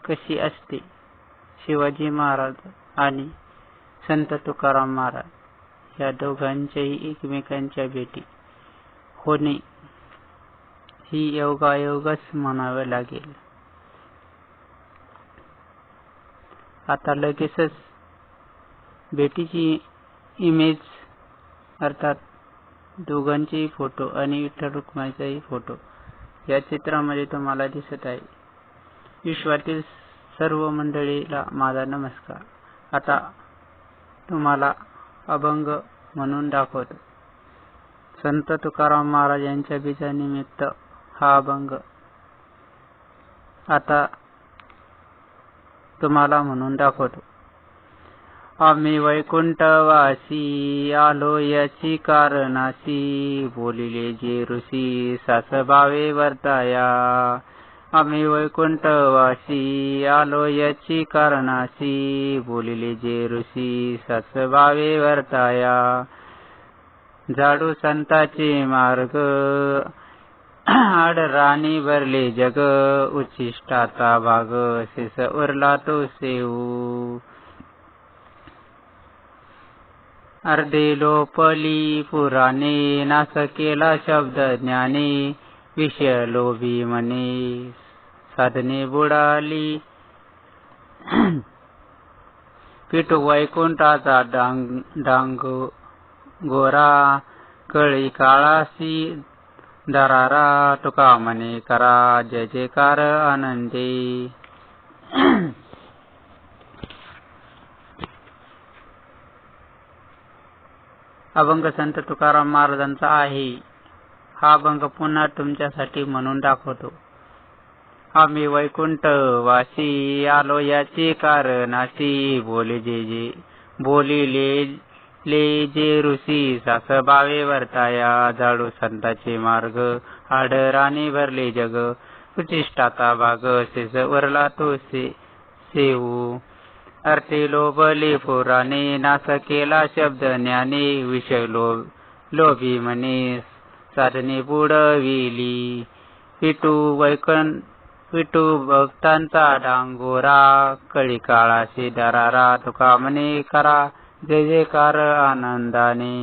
कशी असते. शिवाजी महाराज आणि संत तुकाराम महाराज या दोघांच्याही एकमेकांच्या भेटी होणे ही योगायोगच म्हणावे लागेल. आता लगेचच भेटीची इमेज अर्थात दोघांचेही फोटो आणि विठ्ठल रुक्माईचाही फोटो या चित्रामध्ये तुम्हाला दिसत आहे. विश्वातील सर्व मंडळीला माझा नमस्कार. आता तुम्हाला अभंग म्हणून दाखवतो. संत तुकाराम महाराज यांच्या बीजानिमित्त हा अभंग आता तुम्हाला म्हणून दाखवतो. आम्ही वैकुंठवासी आलो याची कारणासी, बोलिले जे ऋषी सासभावे वर्ताया. आम्ही वैकुंठवासी आलो याची कारणासी, बोलिले जे ऋषी सासभावे वर्ताया. झाडू संताचे मार्ग आडराणी भरले जग, उच्छिष्टाचा भाग शेष उरला तो सेऊ. अर्धे लोपली पुराणे नाश केला शब्द ज्ञाने, विषय लोभी म्हणे साधने बुडाली. पिठू वैकुंठाचा डांग गोरा, कळी काळासी दरारा. तुका म्हणे करा जय जयकार आनंदे. अभंग संत तुकाराम महाराजांचा आहे. हा अभंग पुन्हा तुमच्यासाठी म्हणून दाखवतो. आम्ही वैकुंठ वासी आलो याची कारणासी, बोलिले जे ऋषी सासभावे वर्ताया. झाडू संताचे मार्ग आडराणी भरले जग, उच्छिष्टाचा भाग शेष उरला तो सेऊ. अर्थे लोभले पुराणे नाश केला शब्द ज्ञाने, विषय लोभी म्हणे साधने बुडविली. विठू भक्तांचा डांगोरा, कळी काळाशी दरारा. तुका म्हणे करा जय जयकार आनंदाने.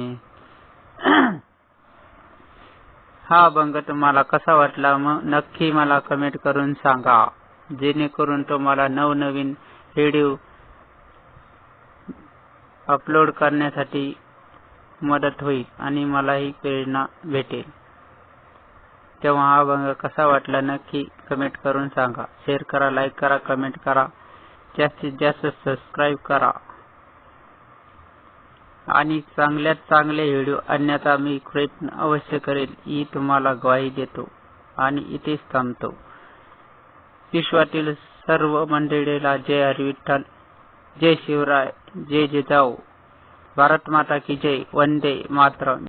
हा अभंग तुम्हाला कसा वाटला नक्की मला कमेंट करून सांगा, जेणेकरून तुम्हाला नवनवीन व्हिडिओ अपलोड करण्यासाठी मदत होईल आणि मलाही प्रेरणा भेटेल. तेव्हा हा अभंग कसा वाटला नक्की कमेंट करून सांगा. शेअर करा, लाईक करा, कमेंट करा, जास्तीत जास्त सबस्क्राईब करा आणि चांगल्यात चांगले व्हिडिओ आणण्याचा मी प्रयत्न अवश्य करेल ही तुम्हाला ग्वाही देतो आणि इथेच थांबतो. विश्वातील सर्व मंडळीला जय हरी विठ्ठल, जय शिवराय, जय जिजाऊ, भारत माता की जय, वंदे मातरम.